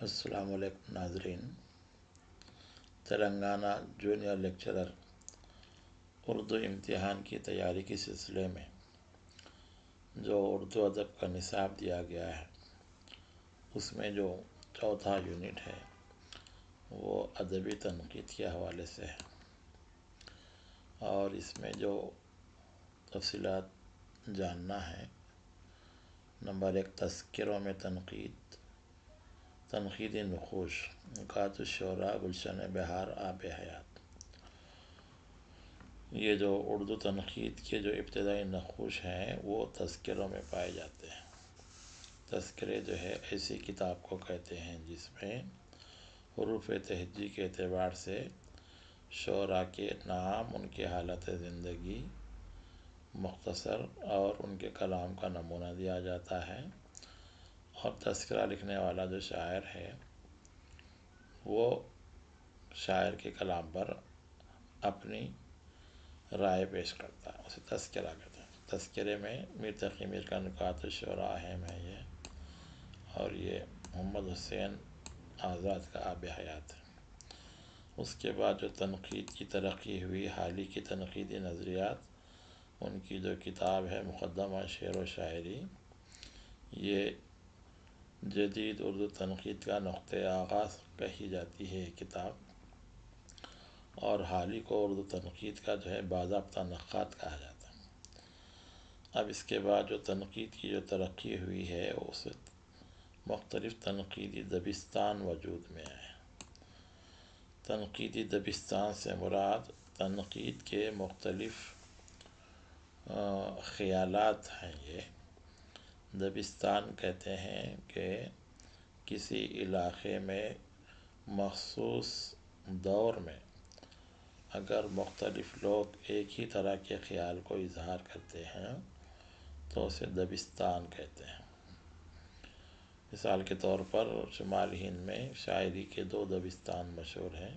السلام علیکم ناظرین۔ تلنگانہ جونیئر لیکچرر اردو امتحان کی تیاری کے سلسلے میں جو اردو ادب کا نصاب دیا گیا ہے، اس میں جو چوتھا یونٹ ہے وہ ادبی تنقید کے حوالے سے ہے، اور اس میں جو تفصیلات جاننا ہے: نمبر 1، تذکروں میں تنقید، تنقیدی نقوش، نکات الشعراء، گلشن بہار، آب حیات۔ یہ جو اردو تنقید کے جو ابتدائی نقوش ہیں وہ تذکروں میں پائے جاتے ہیں۔ تذکرے جو ہے ایسی کتاب کو کہتے ہیں جس میں حروف تہجی کے اعتبار سے شعراء کے نام، ان کی حالت زندگی مختصر اور ان کے کلام کا نمونہ دیا جاتا ہے، اور تذکرہ لکھنے والا جو شاعر ہے وہ شاعر کے کلام پر اپنی رائے پیش کرتا ہے، اسے تذکرہ کہتے ہیں۔ تذکرے میں میر تقی میر کا نکات الشعراء اہم ہے اور یہ محمد حسین آزاد کا آب حیات ہے۔ اس کے بعد جو تنقید کی ترقی ہوئی، حالی کی تنقیدی نظریات، ان کی جو کتاب ہے مقدمہ شعر و شاعری، یہ جدید اردو تنقید کا نقطۂ آغاز کہی جاتی ہے یہ کتاب، اور حالی کو اردو تنقید کا جو ہے باضابطہ نقاد کہا جاتا ہے۔ اب اس کے بعد جو تنقید کی جو ترقی ہوئی ہے اس مختلف تنقیدی دبستان وجود میں آئے۔ تنقیدی دبستان سے مراد تنقید کے مختلف خیالات ہیں۔ یہ دبستان کہتے ہیں کہ کسی علاقے میں مخصوص دور میں اگر مختلف لوگ ایک ہی طرح کے خیال کو اظہار کرتے ہیں تو اسے دبستان کہتے ہیں۔ مثال کے طور پر شمال ہند میں شاعری کے 2 دبستان مشہور ہیں: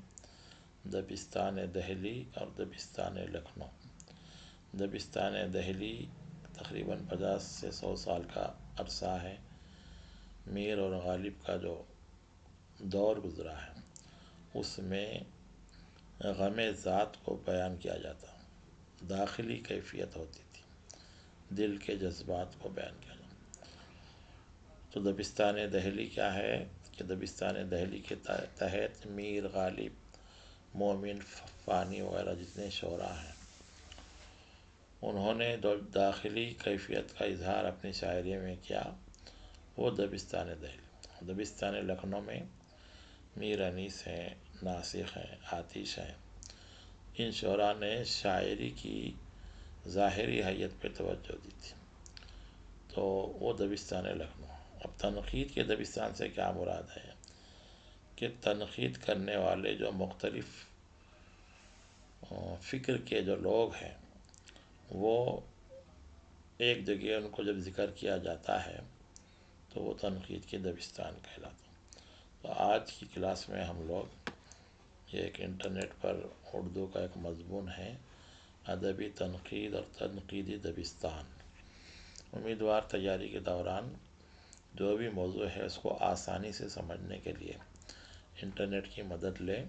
دبستان دہلی اور دبستان لکھنؤ۔ دبستان دہلی تقریباً 50 سے 100 سال کا عرصہ ہے۔ میر اور غالب کا جو دور گزرا ہے اس میں غم ذات کو بیان کیا جاتا، داخلی کیفیت ہوتی تھی، دل کے جذبات کو بیان کیا جاتا۔ تو دبستان دہلی کیا ہے کہ دبستان دہلی کے تحت میر، غالب، مومن، فانی وغیرہ جتنے شعراء ہیں انہوں نے داخلی کیفیت کا اظہار اپنی شاعری میں کیا، وہ دبستان دہلی۔ دبستان لکھنؤ میں میر انیس ہیں، ناسخ ہیں، آتش ہیں، ان شعراء نے شاعری کی ظاہری حیت پہ توجہ دی تھی، تو وہ دبستان لکھنؤ۔ اب تنقید کے دبستان سے کیا مراد ہے کہ تنقید کرنے والے جو مختلف فکر کے جو لوگ ہیں وہ ایک جگہ ان کو جب ذکر کیا جاتا ہے تو وہ تنقید کے دبستان کہلاتا۔ تو آج کی کلاس میں ہم لوگ یہ ایک انٹرنیٹ پر اردو کا ایک مضمون ہے، ادبی تنقید اور تنقیدی دبستان۔ امیدوار تیاری کے دوران جو بھی موضوع ہے اس کو آسانی سے سمجھنے کے لیے انٹرنیٹ کی مدد لیں،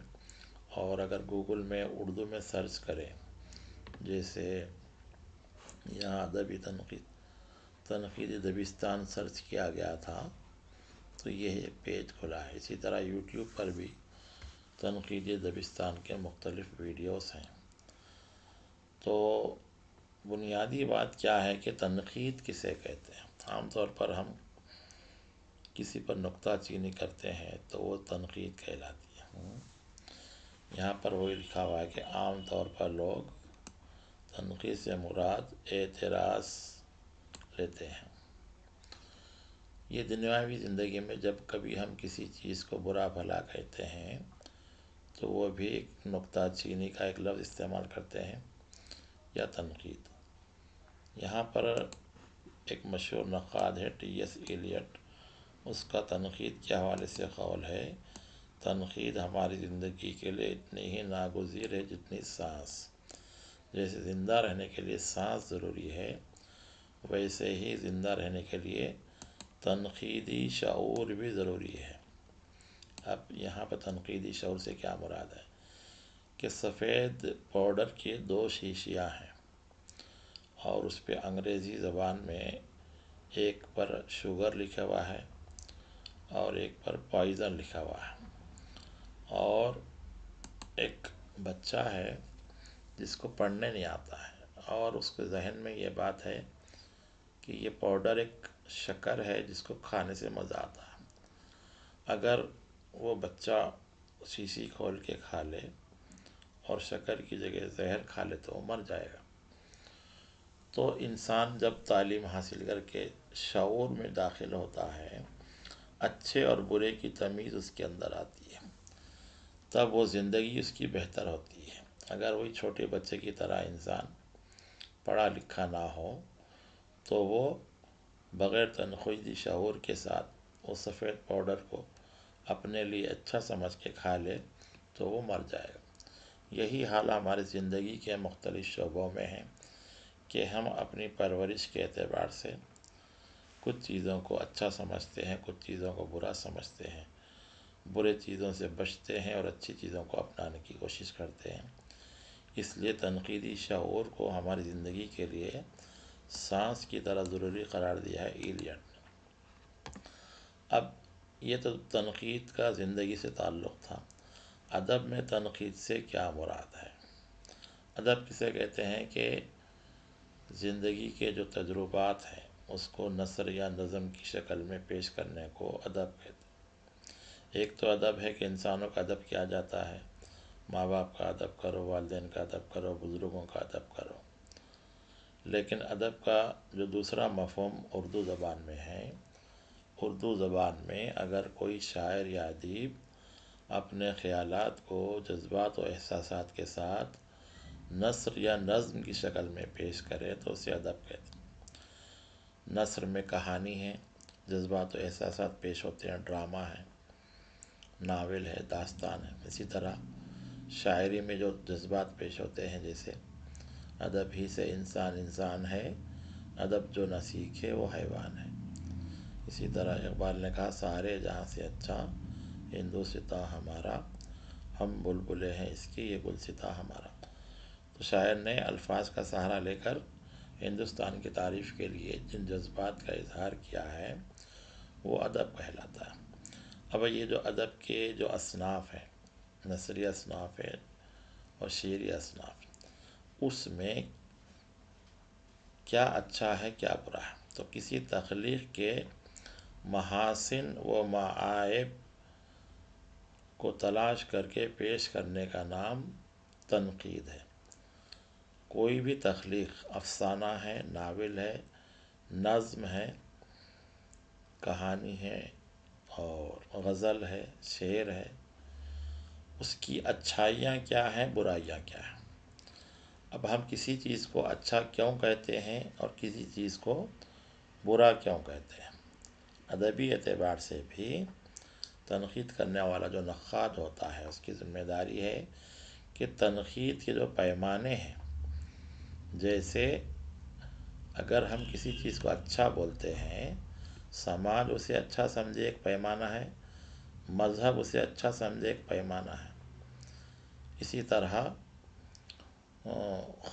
اور اگر گوگل میں اردو میں سرچ کریں، جیسے یہاں ادبی تنقیدی دبستان سرچ کیا گیا تھا تو یہ پیج کھلا ہے۔ اسی طرح یوٹیوب پر بھی تنقیدی دبستان کے مختلف ویڈیوز ہیں۔ تو بنیادی بات کیا ہے کہ تنقید کسے کہتے ہیں؟ عام طور پر ہم کسی پر نکتہ چینی کرتے ہیں تو وہ تنقید کہلاتی ہے۔ یہاں پر وہی لکھا ہوا ہے کہ عام طور پر لوگ تنقید سے مراد اعتراض لیتے ہیں۔ یہ دنیاوی زندگی میں جب کبھی ہم کسی چیز کو برا بھلا کہتے ہیں تو وہ بھی ایک نکتہ چینی کا ایک لفظ استعمال کرتے ہیں یا تنقید۔ یہاں پر ایک مشہور نقاد ہے ٹی ایس ایلیٹ، اس کا تنقید کے حوالے سے قول ہے: تنقید ہماری زندگی کے لیے اتنی ہی ناگزیر ہے جتنی سانس۔ جیسے زندہ رہنے کے لیے سانس ضروری ہے، ویسے ہی زندہ رہنے کے لیے تنقیدی شعور بھی ضروری ہے۔ اب یہاں پہ تنقیدی شعور سے کیا مراد ہے کہ سفید پاؤڈر کی 2 شیشیاں ہیں اور اس پہ انگریزی زبان میں ایک پر شوگر لکھا ہوا ہے اور ایک پر پوائزن لکھا ہوا ہے، اور ایک بچہ ہے جس کو پڑھنے نہیں آتا ہے اور اس کے ذہن میں یہ بات ہے کہ یہ پاؤڈر ایک شکر ہے جس کو کھانے سے مزہ آتا ہے، اگر وہ بچہ شیشی کھول کے کھا لے اور شکر کی جگہ زہر کھا لے تو وہ مر جائے گا۔ تو انسان جب تعلیم حاصل کر کے شعور میں داخل ہوتا ہے، اچھے اور برے کی تمیز اس کے اندر آتی ہے، تب وہ زندگی اس کی بہتر ہوتی ہے۔ اگر وہی چھوٹے بچے کی طرح انسان پڑھا لکھا نہ ہو تو وہ بغیر تنقیدی شعور کے ساتھ وہ سفید پاؤڈر کو اپنے لیے اچھا سمجھ کے کھا لے تو وہ مر جائے گا۔ یہی حال ہماری زندگی کے مختلف شعبوں میں ہے کہ ہم اپنی پرورش کے اعتبار سے کچھ چیزوں کو اچھا سمجھتے ہیں، کچھ چیزوں کو برا سمجھتے ہیں، برے چیزوں سے بچتے ہیں اور اچھی چیزوں کو اپنانے کی کوشش کرتے ہیں۔ اس لیے تنقیدی شعور کو ہماری زندگی کے لیے سانس کی طرح ضروری قرار دیا ہے ایلیٹ نے۔ اب یہ تو تنقید کا زندگی سے تعلق تھا۔ ادب میں تنقید سے کیا مراد ہے؟ ادب کسے کہتے ہیں کہ زندگی کے جو تجربات ہیں اس کو نثر یا نظم کی شکل میں پیش کرنے کو ادب کہتے ہیں۔ ایک تو ادب ہے کہ انسانوں کا ادب کیا جاتا ہے، ماں باپ کا ادب کرو، والدین کا ادب کرو، بزرگوں کا ادب کرو۔ لیکن ادب کا جو دوسرا مفہوم اردو زبان میں ہے، اردو زبان میں اگر کوئی شاعر یا ادیب اپنے خیالات کو جذبات و احساسات کے ساتھ نثر یا نظم کی شکل میں پیش کرے تو اسے ادب کہتے ہیں۔ نثر میں کہانی ہے، جذبات و احساسات پیش ہوتے ہیں، ڈرامہ ہے، ناول ہے، داستان ہے۔ اسی طرح شاعری میں جو جذبات پیش ہوتے ہیں، جیسے ادب ہی سے انسان انسان ہے، ادب جو نہ سیکھے وہ حیوان ہے۔ اسی طرح اقبال نے کہا سارے جہاں سے اچھا ہندوستاں ہمارا، ہم بلبلیں ہیں اس کی یہ گلستاں ہمارا۔ تو شاعر نے الفاظ کا سہارا لے کر ہندوستان کی تعریف کے لیے جن جذبات کا اظہار کیا ہے وہ ادب کہلاتا ہے۔ اب یہ جو ادب کے جو اصناف ہیں، نثری اصناف ہے اور شعری اصناف، اس میں کیا اچھا ہے کیا برا ہے؟ تو کسی تخلیق کے محاسن و معائب کو تلاش کر کے پیش کرنے کا نام تنقید ہے۔ کوئی بھی تخلیق، افسانہ ہے، ناول ہے، نظم ہے، کہانی ہے اور غزل ہے، شعر ہے، اس کی اچھائیاں کیا ہیں، برائیاں کیا ہیں؟ اب ہم کسی چیز کو اچھا کیوں کہتے ہیں اور کسی چیز کو برا کیوں کہتے ہیں؟ ادبی اعتبار سے بھی تنقید کرنے والا جو نقاد ہوتا ہے اس کی ذمہ داری ہے کہ تنقید کے جو پیمانے ہیں، جیسے اگر ہم کسی چیز کو اچھا بولتے ہیں، سماج اسے اچھا سمجھے ایک پیمانہ ہے، مذہب اسے اچھا سمجھے ایک پیمانہ ہے، اسی طرح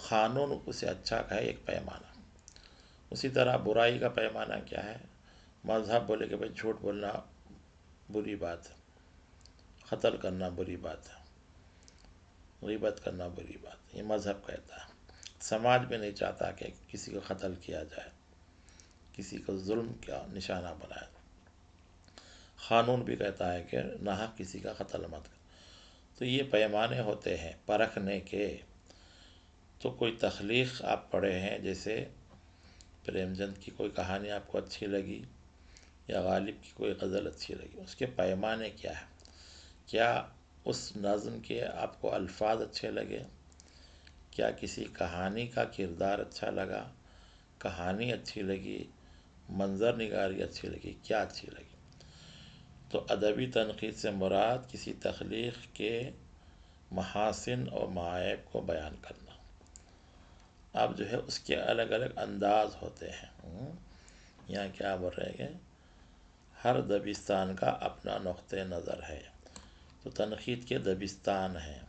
قانون اسے اچھا کہے ایک پیمانہ۔ اسی طرح برائی کا پیمانہ کیا ہے؟ مذہب بولے کہ بھئی جھوٹ بولنا بری بات ہے، قتل کرنا بری بات ہے، غیبت کرنا بری بات ہے، یہ مذہب کہتا ہے۔ سماج بھی نہیں چاہتا کہ کسی کو قتل کیا جائے، کسی کو ظلم کا نشانہ بنائے۔ قانون بھی کہتا ہے کہ ناحق کسی کا قتل مت کر۔ تو یہ پیمانے ہوتے ہیں پرکھنے کے۔ تو کوئی تخلیق آپ پڑھے ہیں، جیسے پریم چند کی کوئی کہانی آپ کو اچھی لگی یا غالب کی کوئی غزل اچھی لگی، اس کے پیمانے کیا ہے؟ کیا اس نظم کے آپ کو الفاظ اچھے لگے؟ کیا کسی کہانی کا کردار اچھا لگا؟ کہانی اچھی لگی؟ منظر نگاری اچھی لگی؟ کیا اچھی لگی؟ تو ادبی تنقید سے مراد کسی تخلیق کے محاسن اور معائب کو بیان کرنا۔ اب جو ہے اس کے الگ الگ انداز ہوتے ہیں۔ یہاں کیا بول رہے ہیں کہ ہر دبستان کا اپنا نقطۂ نظر ہے۔ تو تنقید کے دبستان ہیں۔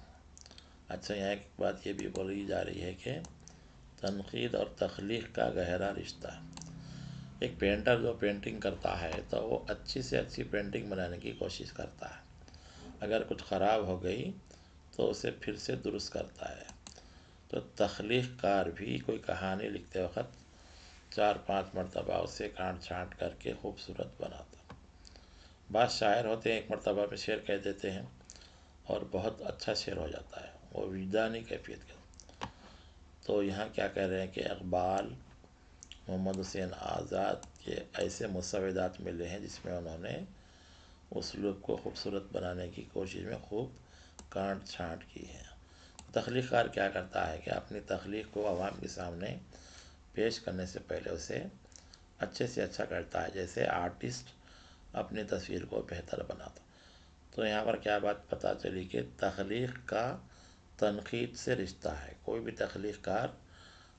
اچھا، یہاں ایک بات یہ بھی بولی جا رہی ہے کہ تنقید اور تخلیق کا گہرا رشتہ ہے۔ ایک پینٹر جو پینٹنگ کرتا ہے تو وہ اچھی سے اچھی پینٹنگ بنانے کی کوشش کرتا ہے۔ اگر کچھ خراب ہو گئی تو اسے پھر سے درست کرتا ہے۔ تو تخلیق کار بھی کوئی کہانی لکھتے وقت 4-5 مرتبہ اسے کاٹ چھانٹ کر کے خوبصورت بناتا ہے۔ بعض شاعر ہوتے ہیں ایک مرتبہ میں شعر کہہ دیتے ہیں اور بہت اچھا شعر ہو جاتا ہے، وہ وجدانی کیفیت کا۔ تو یہاں کیا کہہ رہے ہیں کہ اقبال، محمد حسین آزاد کے ایسے مسودات ملے ہیں جس میں انہوں نے اسلوب کو خوبصورت بنانے کی کوشش میں خوب کاٹ چھانٹ کی ہے۔ تخلیق کار کیا کرتا ہے کہ اپنی تخلیق کو عوام کے سامنے پیش کرنے سے پہلے اسے اچھے سے اچھا کرتا ہے، جیسے آرٹسٹ اپنی تصویر کو بہتر بناتا۔ تو یہاں پر کیا بات پتہ چلی کہ تخلیق کا تنقید سے رشتہ ہے۔ کوئی بھی تخلیق کار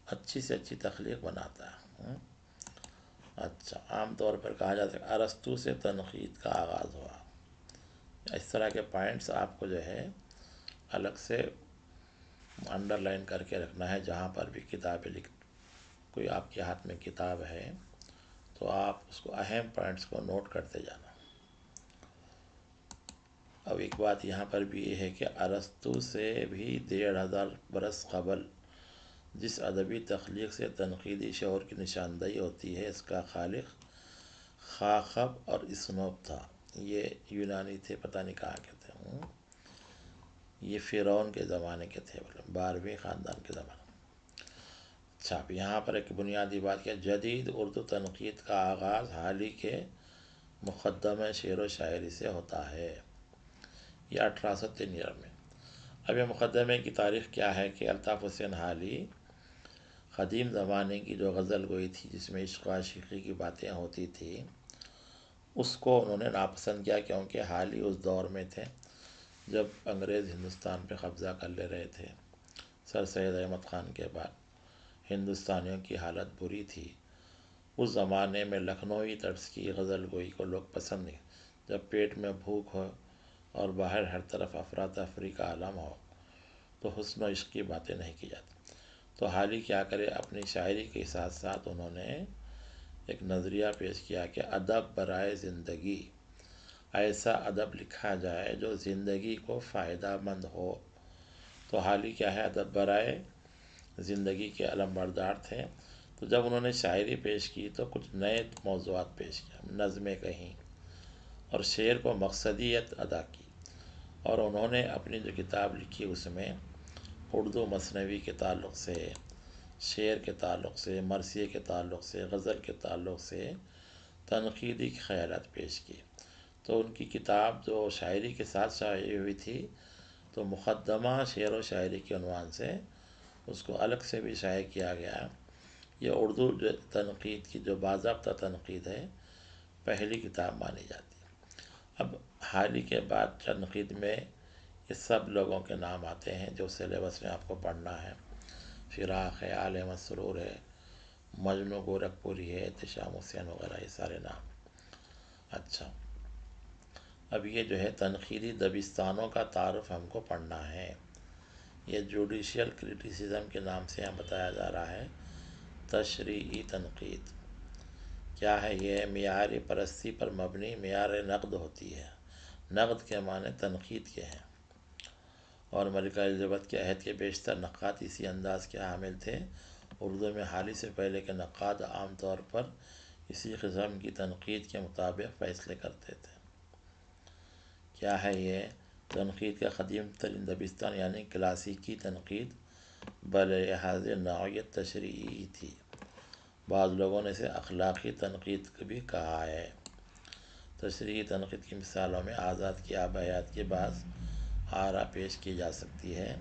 اچھی سے اچھی تخلیق بناتا ہے۔ اچھا، عام طور پر کہا جاتا ہے ارسطو سے تنقید کا آغاز ہوا۔ اس طرح کے پوائنٹس آپ کو جو ہے الگ سے انڈر لائن کر کے رکھنا ہے۔ جہاں پر بھی کتابیں کوئی آپ کے ہاتھ میں کتاب ہے تو آپ اس کو اہم پوائنٹس کو نوٹ کرتے جانا۔ اب ایک بات یہاں پر بھی یہ ہے کہ ارسطو سے بھی 1500 برس قبل جس ادبی تخلیق سے تنقیدی شعور کی نشاندہی ہوتی ہے، اس کا خالق خاخب اور اسنوب تھا۔ یہ یونانی تھے، پتہ نہیں کہاں کے تھے۔ یہ فرعون کے زمانے کے تھے، 12ویں خاندان کے زمانے۔ اچھا، اب یہاں پر ایک بنیادی بات کہ جدید اردو تنقید کا آغاز حال ہی کے مقدمہ شعر و شاعری سے ہوتا ہے، یہ 1893 میں۔ اب یہ مقدمے کی تاریخ کیا ہے کہ الطاف حسین حالی قدیم زمانے کی جو غزل گوئی تھی جس میں عشق و عاشقی کی باتیں ہوتی تھی، اس کو انہوں نے ناپسند کیا، کیونکہ حالی اس دور میں تھے جب انگریز ہندوستان پہ قبضہ کر لے رہے تھے۔ سر سید احمد خان کے بعد ہندوستانیوں کی حالت بری تھی۔ اس زمانے میں لکھنوی طرز کی غزل گوئی کو لوگ پسند نہیں۔ جب پیٹ میں بھوک ہو اور باہر ہر طرف افراتفری کا عالم ہو تو حسن و عشق کی باتیں نہیں کی جاتی۔ تو حالی کیا کرے، اپنی شاعری کے ساتھ ساتھ انہوں نے ایک نظریہ پیش کیا کہ ادب برائے زندگی، ایسا ادب لکھا جائے جو زندگی کو فائدہ مند ہو۔ تو حالی کیا ہے، ادب برائے زندگی کے علم بردار تھے۔ تو جب انہوں نے شاعری پیش کی تو کچھ نئے موضوعات پیش کیا، نظمیں کہیں اور شعر کو مقصدیت ادا کی۔ اور انہوں نے اپنی جو کتاب لکھی اس میں اردو مثنوی کے تعلق سے، شعر کے تعلق سے، مرثیے کے تعلق سے، غزل کے تعلق سے تنقیدی خیالات پیش کیے۔ تو ان کی کتاب جو شاعری کے ساتھ شائع ہوئی تھی تو مقدمہ شعر و شاعری کے عنوان سے اس کو الگ سے بھی شائع کیا گیا۔ یہ اردو تنقید کی جو باضابطہ تنقید ہے، پہلی کتاب مانی جاتی ہے۔ اب حالی کے بعد تنقید میں یہ سب لوگوں کے نام آتے ہیں جو سلیبس میں آپ کو پڑھنا ہے۔ فراق ہے، آل احمد سرور ہے، مجنوں گورکھپوری ہے، احتشام حسین وغیرہ، یہ سارے نام۔ اچھا، اب یہ جو ہے تنقیدی دبستانوں کا تعارف ہم کو پڑھنا ہے۔ یہ جوڈیشل کرٹیسزم کے نام سے یہاں بتایا جا رہا ہے۔ تشریعی تنقید کیا ہے؟ یہ معیار پرستی پر مبنی معیار نقد ہوتی ہے۔ نقد کے معنی تنقید کے ہیں، اور ملکہ الزبتھ کے عہد کے بیشتر نقاد اسی انداز کے حامل تھے۔ اردو میں حالی سے پہلے کے نقاد عام طور پر اسی قسم کی تنقید کے مطابق فیصلے کرتے تھے۔ کیا ہے یہ؟ تنقید کا قدیم ترین دبستان یعنی کلاسیکی تنقید بلحاظ نوعیت تشریعی تھی۔ بعض لوگوں نے اسے اخلاقی تنقید بھی کہا ہے۔ تشریعی تنقید کی مثالوں میں آزاد کی آب حیات کے بعض آراء پیش کی جا سکتی ہے۔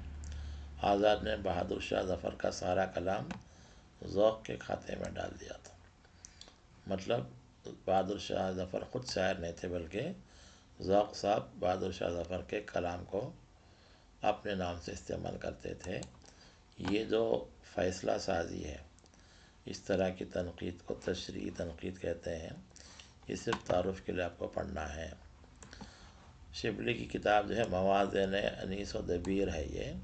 آزاد نے بہادر شاہ ظفر کا سارا کلام ذوق کے کھاتے میں ڈال دیا تھا۔ مطلب بہادر شاہ ظفر خود شاعر نہیں تھے، بلکہ ذوق صاحب بہادر شاہ ظفر کے کلام کو اپنے نام سے استعمال کرتے تھے۔ یہ جو فیصلہ سازی ہے، اس طرح کی تنقید کو تشریعی تنقید کہتے ہیں۔ یہ صرف تعارف کے لیے آپ کو پڑھنا ہے۔ شبلی کی کتاب جو ہے موازین انیس و دبیر ہے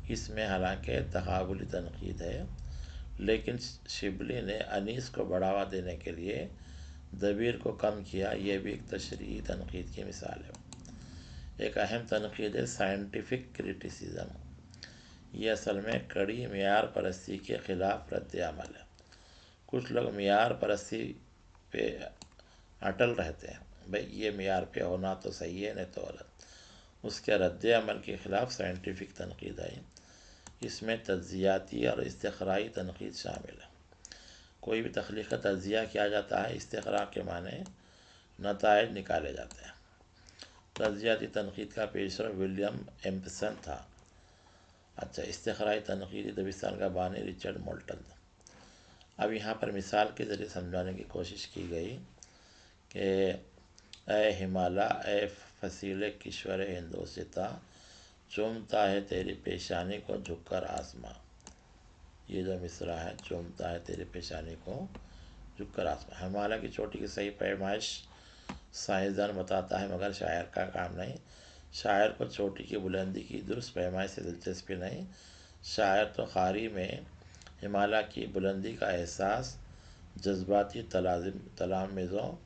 اس میں حالانکہ تقابلی تنقید ہے، لیکن شبلی نے انیس کو بڑھاوا دینے کے لیے دبیر کو کم کیا، یہ بھی ایک تشریحی تنقید کی مثال ہے۔ ایک اہم تنقید ہے سائنٹیفک کرٹیسزم، یہ اصل میں کڑی معیار پرستی کے خلاف رد عمل ہے۔ کچھ لوگ معیار پرستی پہ اٹل رہتے ہیں، بھئی یہ معیار پہ ہونا تو صحیح ہے نہیں تو غلط۔ اس کے رد عمل کے خلاف سائنٹیفک تنقید آئی، اس میں تجزیاتی اور استقرائی تنقید شامل ہے۔ کوئی بھی تخلیق کا تجزیہ کیا جاتا ہے، استقراء کے معنی نتائج نکالے جاتے ہیں۔ تجزیاتی تنقید کا پیشرو ولیم ایمپسن تھا۔ اچھا، استقرائی تنقیدی دبستان کا بانی رچرڈ مولٹن تھا۔ اب یہاں پر مثال کے ذریعے سمجھانے کی کوشش کی گئی کہ اے ہمالا، اے فصیل کشور ہندوستاں، چومتا ہے تیری پیشانی کو جھک کر آسماں۔ یہ جو مصرع ہے، چومتا ہے تیری پیشانی کو جھک کر آسماں۔ ہمالیہ کی چوٹی کی صحیح پیمائش سائنسدان بتاتا ہے، مگر شاعر کا کام نہیں۔ شاعر کو چوٹی کی بلندی کی درست پیمائش سے دلچسپی نہیں، شاعر تو قاری میں ہمالیہ کی بلندی کا احساس جذباتی تلامذوں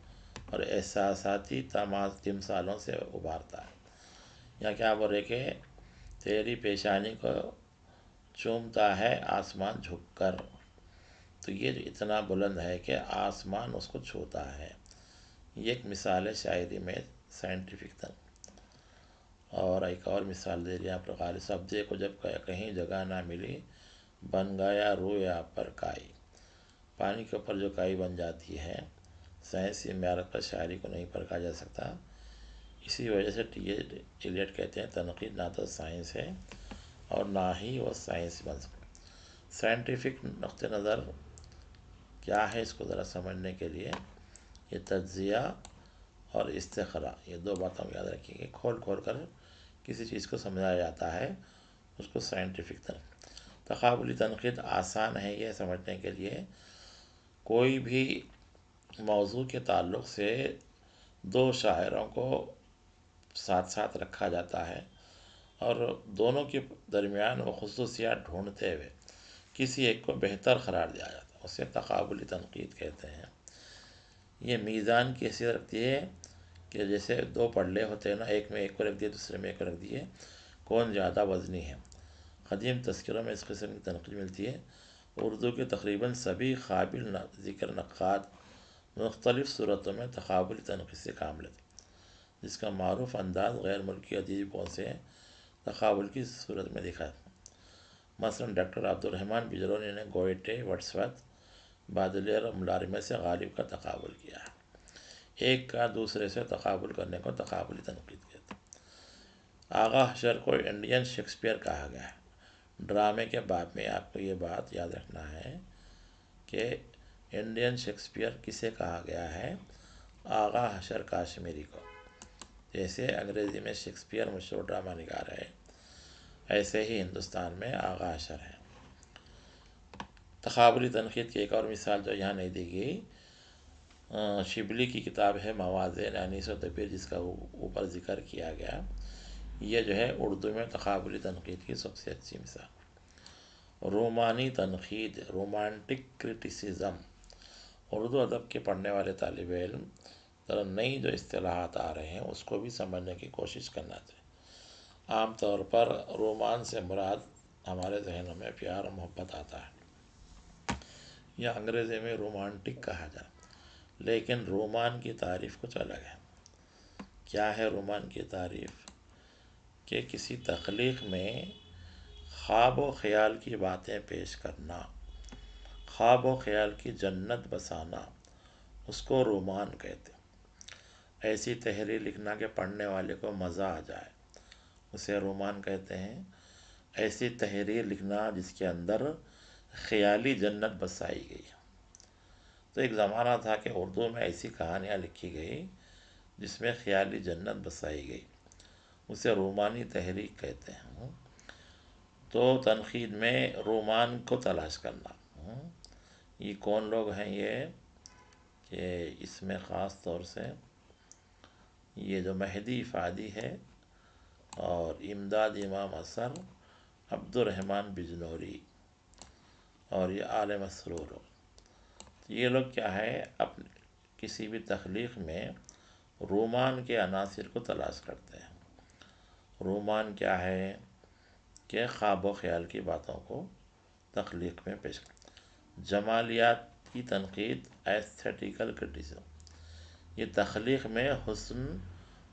اور احساساتی تمثالوں سے ابھارتا ہے۔ یہاں کیا بول رہے کہ تیری پیشانی کو چومتا ہے آسمان جھک کر، تو یہ جو اتنا بلند ہے کہ آسمان اس کو چھوتا ہے، یہ ایک مثال ہے شاعری میں سائنٹیفک تن۔ اور ایک اور مثال دے رہی آپ غالب، سبزے کو جب کہیں جگہ نہ ملی، بن گیا رویا پر کائی۔ پانی کے اوپر جو کائی بن جاتی ہے، سائنسی معیار پر شاعری کو نہیں پرکھا جا سکتا۔ اسی وجہ سے ایلیٹ کہتے ہیں تنقید نہ تو سائنس ہے اور نہ ہی وہ سائنس بن سکتا۔ سائنٹیفک نقطہ نظر کیا ہے، اس کو ذرا سمجھنے کے لیے یہ تجزیہ اور استقراء، یہ دو باتوں کو یاد رکھیں گے۔ کھول کر کسی چیز کو سمجھایا جاتا ہے، اس کو سائنٹیفک تقابلی تنقید آسان ہے یہ سمجھنے کے لیے۔ کوئی بھی موضوع کے تعلق سے دو شاعروں کو ساتھ ساتھ رکھا جاتا ہے اور دونوں کے درمیان وہ خصوصیات ڈھونڈتے ہوئے کسی ایک کو بہتر قرار دیا جاتا ہے، اسے تقابلی تنقید کہتے ہیں۔ یہ میزان کی حیثیت رکھتی ہے کہ جیسے دو پلڑے ہوتے ہیں نا، ایک میں ایک کو رکھ دیے، دوسرے میں ایک کو رکھ دیے، کون زیادہ وزنی ہے۔ قدیم تذکروں میں اس قسم کی تنقید ملتی ہے۔ اردو کے تقریباً سبھی قابل ذکر نقاد مختلف صورتوں میں تقابلی تنقید سے کام لیتے ہیں، جس کا معروف انداز غیر ملکی ادیبوں سے تقابل کی صورت میں دکھا ہے۔ مثلاً ڈاکٹر عبدالرحمن بجرونی نے گوئٹے، ورڈسورتھ، بادلیئر اور ملارمے سے غالب کا تقابل کیا ہے۔ ایک کا دوسرے سے تقابل کرنے کو تقابلی تنقید کہتے ہیں۔ آغا حشر کو انڈین شیکسپیئر کہا گیا ہے۔ ڈرامے کے باب میں آپ کو یہ بات یاد رکھنا ہے کہ انڈین شیکسپیئر کسے کہا گیا ہے؟ آغا حشر کاشمیری کو۔ جیسے انگریزی میں شیکسپیئر مشہور ڈرامہ نگار ہے، ایسے ہی ہندوستان میں آغا حشر ہے۔ تقابلی تنقید کی ایک اور مثال جو یہاں نہیں دی گئی، شبلی کی کتاب ہے موازین انیس و دبیر، جس کا اوپر ذکر کیا گیا، یہ جو ہے اردو میں تقابلی تنقید کی سب سے اچھی مثال۔ رومانی تنقید، رومانٹک کرٹیسزم، اردو ادب کے پڑھنے والے طالب علم ذرا نئی جو اصطلاحات آ رہے ہیں اس کو بھی سمجھنے کی کوشش کرنا چاہیے۔ عام طور پر رومان سے مراد ہمارے ذہنوں میں پیار و محبت آتا ہے، یا انگریزی میں رومانٹک کہا جائے، لیکن رومان کی تعریف کچھ الگ ہے۔ کیا ہے رومان کی تعریف؟ کہ کسی تخلیق میں خواب و خیال کی باتیں پیش کرنا، خواب و خیال کی جنت بسانا، اس کو رومان کہتے ہیں۔ ایسی تحریر لکھنا کہ پڑھنے والے کو مزہ آ جائے، اسے رومان کہتے ہیں۔ ایسی تحریر لکھنا جس کے اندر خیالی جنت بسائی گئی۔ تو ایک زمانہ تھا کہ اردو میں ایسی کہانیاں لکھی گئی جس میں خیالی جنت بسائی گئی، اسے رومانی تحریک کہتے ہیں۔ تو تنقید میں رومان کو تلاش کرنا، یہ کون لوگ ہیں؟ یہ کہ اس میں خاص طور سے یہ جو مہدی فادی ہے اور امداد امام اثر عبد الرحمن بجنوری اور یہ عالم مسرور ہو، یہ لوگ کیا ہے اپنے کسی بھی تخلیق میں رومان کے عناصر کو تلاش کرتے ہیں۔ رومان کیا ہے کہ خواب و خیال کی باتوں کو تخلیق میں پیش کرتے۔ جمالیات کی تنقید ایستھیٹیکل کرٹیسزم، یہ تخلیق میں حسن،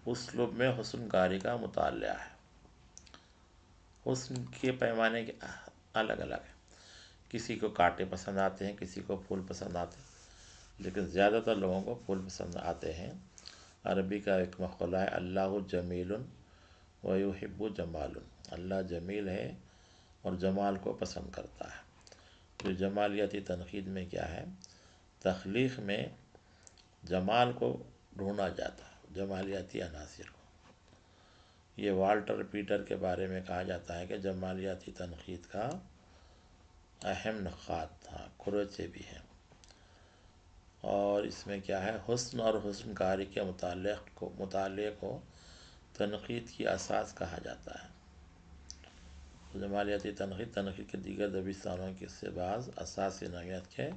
اسلوب میں حسن کاری کا مطالعہ ہے۔ حسن کے پیمانے کے الگ الگ ہیں، کسی کو کانٹے پسند آتے ہیں، کسی کو پھول پسند آتے ہیں، لیکن زیادہ تر لوگوں کو پھول پسند آتے ہیں۔ عربی کا ایک مقولہ ہے، اللہ جمیل ویحب جمال، اللہ جمیل ہے اور جمال کو پسند کرتا ہے۔ تو جمالیاتی تنقید میں کیا ہے، تخلیق میں جمال کو ڈھونڈا جاتا ہے، جمالیاتی عناصر کو۔ یہ والٹر پیٹر کے بارے میں کہا جاتا ہے کہ جمالیاتی تنقید کا اہم نقاد تھا، کروچے بھی ہیں۔ اور اس میں کیا ہے، حسن اور حسن کاری کے مطالعے کو تنقید کی اساس کہا جاتا ہے۔ جمالیاتی تنقید کے دیگر دبستانوں سے بعض اساسی نوعیت کے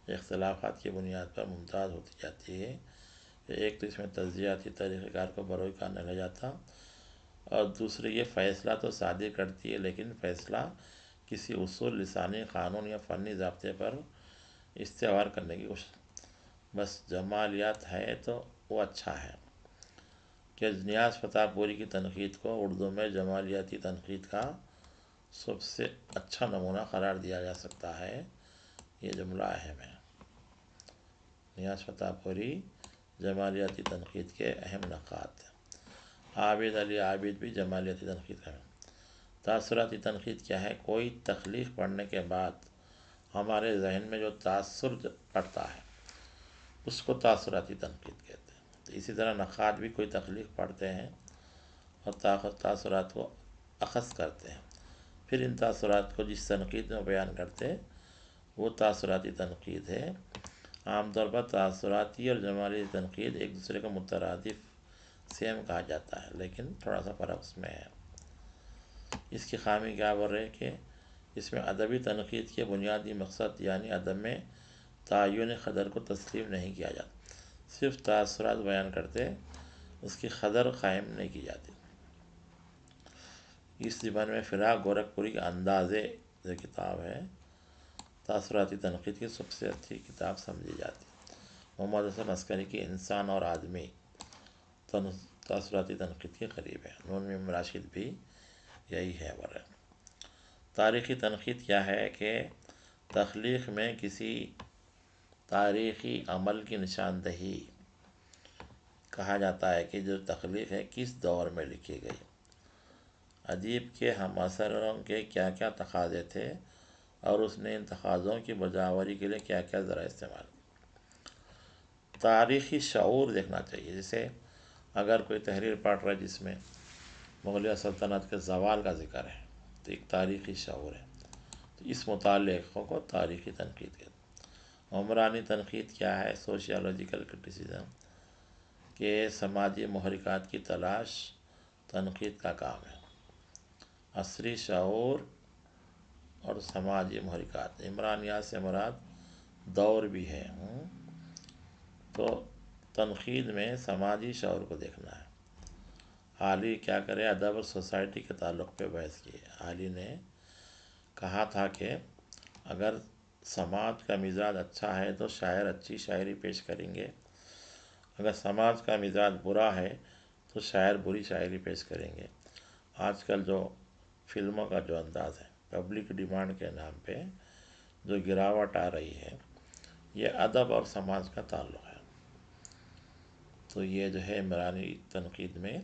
اختلافات کی بنیاد پر ممتاز ہوتی جاتی ہے۔ ایک تو اس میں تجزیاتی طریقہ کار کو بروئے کار نہیں لے جاتا، اور دوسری یہ فیصلہ تو صادر کرتی ہے لیکن فیصلہ کسی اصول، لسانی قانون یا فنی ضابطے پر استوار کرنے کی کوشش۔ بس جمالیات ہے تو وہ اچھا ہے کہ نیاز فتح پوری کی تنقید کو اردو میں جمالیاتی تنقید کا سب سے اچھا نمونہ قرار دیا جا سکتا ہے۔ یہ جملہ اہم ہے، نیاز فتح پوری جمالیاتی تنقید کے اہم نقاد ہیں۔ عابد علی عابد بھی جمالیاتی تنقید کا ہے۔ تاثراتی تنقید کیا ہے، کوئی تخلیق پڑھنے کے بعد ہمارے ذہن میں جو تاثر پڑتا ہے اس کو تاثراتی تنقید کہتے ہیں۔ تو اسی طرح نقاد بھی کوئی تخلیق پڑھتے ہیں اور تاثرات کو اخذ کرتے ہیں، پھر ان تاثرات کو جس تنقید میں بیان کرتے وہ تاثراتی تنقید ہے۔ عام طور پر تاثراتی اور جمالیاتی تنقید ایک دوسرے کو مترادف سیم کہا جاتا ہے، لیکن تھوڑا سا فرق اس میں ہے۔ اس کی خامی کیا بول رہے کہ اس میں ادبی تنقید کے بنیادی مقصد یعنی ادب میں تعین قدر کو تسلیم نہیں کیا جاتا، صرف تاثرات بیان کرتے، اس کی قدر قائم نہیں کی جاتی۔ اس زبان میں فراق گورکھپوری کے اندازے جو کتاب ہے تاثراتی تنقید کی سب سے اچھی کتاب سمجھی جاتی ہے۔ محمد حسن عسکری کی انسان اور آدمی تاثراتی تنقید کے قریب ہے۔ نون میم راشد بھی یہی ہے۔ تاریخی تنقید کیا ہے کہ تخلیق میں کسی تاریخی عمل کی نشاندہی، کہا جاتا ہے کہ جو تخلیق ہے کس دور میں لکھی گئی، ادیب کے ہم عصروں کے کیا کیا تقاضے تھے اور اس نے ان تقاضوں کی بجاوری کے لیے کیا کیا ذرائع استعمال کیا۔ تاریخی شعور دیکھنا چاہیے، جیسے اگر کوئی تحریر پڑھ رہا ہے جس میں مغلیہ سلطنت کے زوال کا ذکر ہے تو ایک تاریخی شعور ہے، تو اس مطالعے کو تاریخی تنقید کہتے ہیں۔ عمرانی تنقید کیا ہے، سوشیالوجیکل کرٹیسزم، کہ سماجی محرکات کی تلاش تنقید کا کام ہے۔ عصری شعور اور سماجی محرکات، عمرانیات سے مراد دور بھی ہے، تو تنقید میں سماجی شعور کو دیکھنا ہے۔ حالی کیا کرے، ادب اور سوسائٹی کے تعلق پہ بحث کی ہے۔ حالی نے کہا تھا کہ اگر سماج کا مزاج اچھا ہے تو شاعر اچھی شاعری پیش کریں گے، اگر سماج کا مزاج برا ہے تو شاعر بری شاعری پیش کریں گے۔ آج کل جو فلموں کا جو انداز ہے، پبلک ڈیمانڈ کے نام پہ جو گراوٹ آ رہی ہے، یہ ادب اور سماج کا تعلق ہے۔ تو یہ جو ہے عمرانی تنقید میں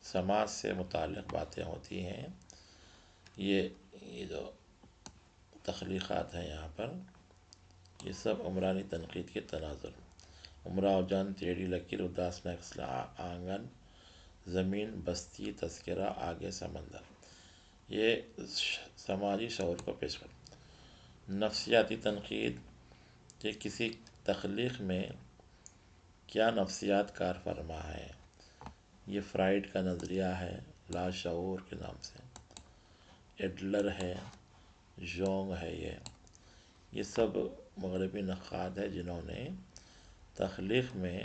سماج سے متعلق باتیں ہوتی ہیں۔ یہ جو تخلیقات ہیں یہاں پر، یہ سب عمرانی تنقید کے تناظر، امراؤ جان ٹیڑھی لکیر، اداس نکسل آنگن، زمین بستی تذکرہ، آگے سمندر، یہ سماجی شعور کو پیش کرتا۔ نفسیاتی تنقید کہ کسی تخلیق میں کیا نفسیات کار فرما ہے، یہ فرائڈ کا نظریہ ہے لاشعور کے نام سے، ایڈلر ہے، جونگ ہے، یہ سب مغربی نقاد ہے جنہوں نے تخلیق میں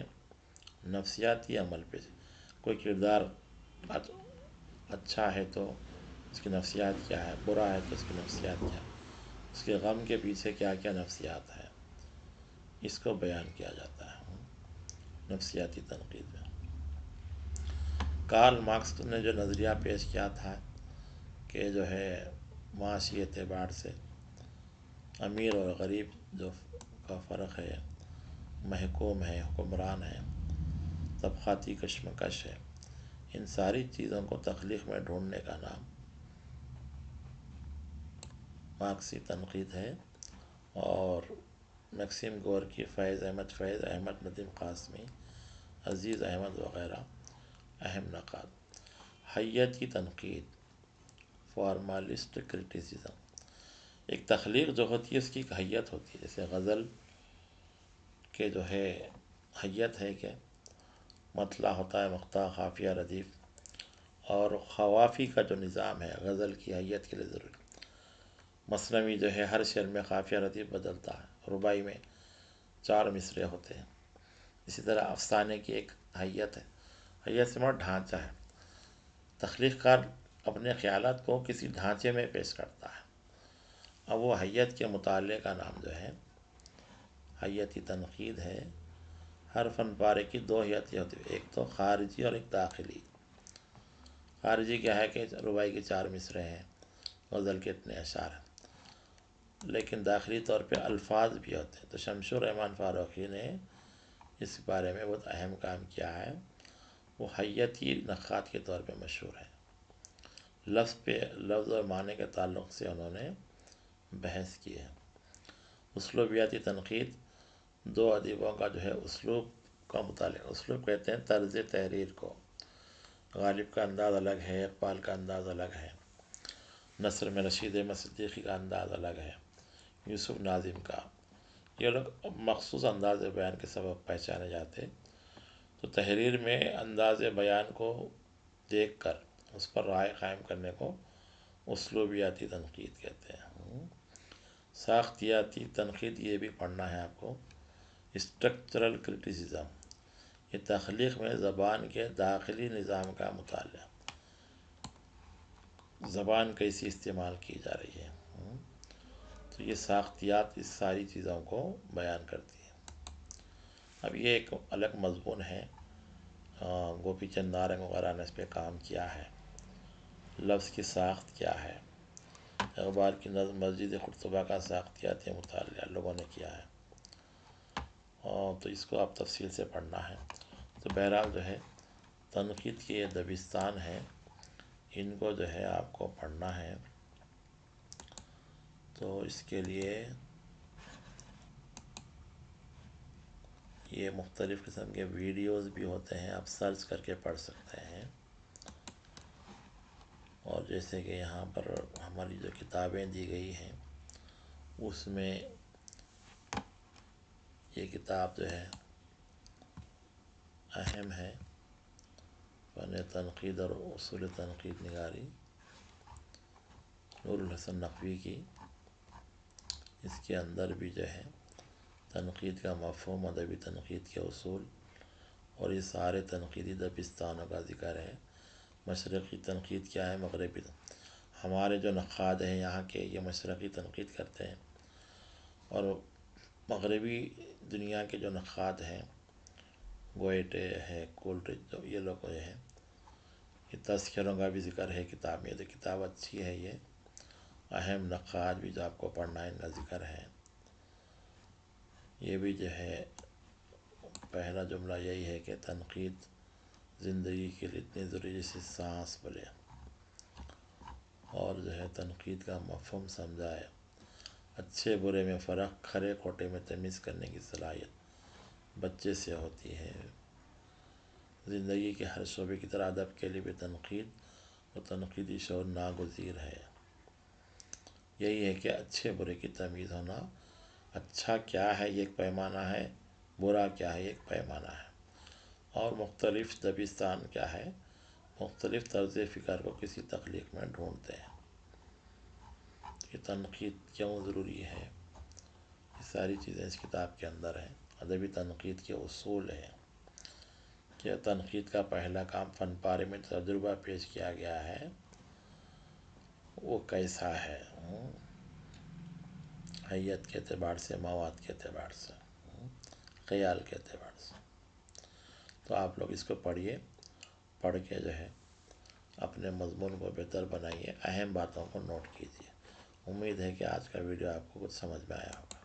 نفسیاتی عمل پہ، کوئی کردار اچھا ہے تو اس کی نفسیات کیا ہے، برا ہے تو اس کی نفسیات کیا ہے، اس کے غم کے پیچھے کیا کیا نفسیات ہے، اس کو بیان کیا جاتا ہے نفسیاتی تنقید میں۔ کارل مارکس نے جو نظریہ پیش کیا تھا کہ جو ہے معاشی اعتبار سے امیر اور غریب جو کا فرق ہے، محکوم ہے، حکمران ہے، طبقاتی کشمکش ہے، ان ساری چیزوں کو تخلیق میں ڈھونڈنے کا نام مارکسی تنقید ہے۔ اور میکسیم گورکی، فیض احمد ندیم قاسمی، عزیز احمد وغیرہ اہم نقاد۔ حیتی تنقید، فارمالسٹ کرٹیسزم، ایک تخلیق جو ہوتی ہے اس کی ایک حیت ہوتی ہے، جیسے غزل کے جو ہے حیت ہے کہ مطلع ہوتا ہے، مقطع، قافیہ، ردیف، اور قوافی کا جو نظام ہے غزل کی حیت کے لیے ضروری۔ مثنوی جو ہے ہر شعر میں قافیہ ردیف بدلتا ہے، رباعی میں 4 مصرعے ہوتے ہیں۔ اسی طرح افسانے کی ایک حیت ہے، حیت سے مراد ڈھانچہ ہے، تخلیق کار اپنے خیالات کو کسی ڈھانچے میں پیش کرتا ہے۔ اب وہ حیت کے مطالعے کا نام جو ہے حیتی تنقید ہے۔ ہر فن پارے کی 2 حیتیں ہوتی ہیں، ایک تو خارجی اور ایک داخلی۔ خارجی کیا ہے کہ رباعی کے 4 مصرعے ہیں، غزل کے اتنے اشعار ہیں، لیکن داخلی طور پہ الفاظ بھی ہوتے ہیں۔ تو شمس الرحمن فاروقی نے اس بارے میں بہت اہم کام کیا ہے، وہ حیتی نقاد کے طور پہ مشہور ہے۔ لفظ اور معنی کے تعلق سے انہوں نے بحث کی ہے۔ اسلوبیاتی تنقید، 2 ادیبوں کا جو ہے اسلوب کا مطالعہ، اسلوب کہتے ہیں طرز تحریر کو۔ غالب کا انداز الگ ہے، اقبال کا انداز الگ ہے، نثر میں رشید احمد صدیقی کا انداز الگ ہے، یوسف ناظم کا، یہ لوگ مخصوص انداز بیان کے سبب پہچانے جاتے۔ تو تحریر میں انداز بیان کو دیکھ کر اس پر رائے قائم کرنے کو اسلوبیاتی تنقید کہتے ہیں۔ ساختیاتی تنقید، یہ بھی پڑھنا ہے آپ کو، اسٹرکچرل کرٹیسزم، یہ تخلیق میں زبان کے داخلی نظام کا مطالعہ، زبان کیسی استعمال کی جا رہی ہے، تو یہ ساختیات اس ساری چیزوں کو بیان کرتی ہے۔ اب یہ ایک الگ مضمون ہے، گوپی چند نارنگ وغیرہ نے اس پہ کام کیا ہے، لفظ کی ساخت کیا ہے، اقبال کی نظم مسجد قرطبہ کا ساختیاتی مطالعہ لوگوں نے کیا ہے، تو اس کو آپ تفصیل سے پڑھنا ہے۔ تو بہرحال جو ہے تنقید کی یہ دبستان ہے، ان کو جو ہے آپ کو پڑھنا ہے۔ تو اس کے لیے یہ مختلف قسم کے ویڈیوز بھی ہوتے ہیں، آپ سرچ کر کے پڑھ سکتے ہیں۔ اور جیسے کہ یہاں پر ہماری جو کتابیں دی گئی ہیں اس میں یہ کتاب جو ہے اہم ہے، فن تنقید اور اصول تنقید نگاری، نور الحسن نقوی کی، اس کے اندر بھی جو ہے تنقید کا مفہوم، ادبی تنقید کے اصول اور یہ سارے تنقیدی دبستانوں کا ذکر ہے۔ مشرقی تنقید کیا ہے، مغربی ہمارے جو نقاد ہیں یہاں کے یہ مشرقی تنقید کرتے ہیں، اور مغربی دنیا کے جو نقاد ہیں گوئٹے ہے، کولرچ، جو یہ لوگ ہیں، یہ تذکروں کا بھی ذکر ہے کتاب میں، تو کتاب اچھی ہے، یہ اہم نقاد بھی جو آپ کو پڑھنا ہے ان کا ذکر ہے۔ یہ بھی جو ہے پہلا جملہ یہی ہے کہ تنقید زندگی کے لیے اتنی ضروری جیسے سانس بلے، اور جو ہے تنقید کا مفہوم سمجھائے، اچھے برے میں فرق، کھرے کھوٹے میں تمیز کرنے کی صلاحیت بچے سے ہوتی ہے۔ زندگی کے ہر شعبے کی طرح ادب کے لیے بھی تنقید اور تنقیدی شعور ناگزیر ہے۔ یہی ہے کہ اچھے برے کی تمیز ہونا، اچھا کیا ہے یہ ایک پیمانہ ہے، برا کیا ہے یہ ایک پیمانہ ہے، اور مختلف دبستان کیا ہے، مختلف طرز فکر کو کسی تخلیق میں ڈھونڈتے ہیں کہ تنقید کیوں ضروری ہے. یہ ساری چیزیں اس کتاب کے اندر ہیں. ادبی تنقید کے اصول ہیں کہ تنقید کا پہلا کام فن پارے میں تجربہ پیش کیا گیا ہے وہ کیسا ہے، حیت کے اعتبار سے، مواد کے اعتبار سے، خیال کے اعتبار سے. تو آپ لوگ اس کو پڑھیے، پڑھ کے جو ہے اپنے مضمون کو بہتر بنائیے، اہم باتوں کو نوٹ کیجیے. امید ہے کہ آج کا ویڈیو آپ کو کچھ سمجھ میں آیا ہوگا.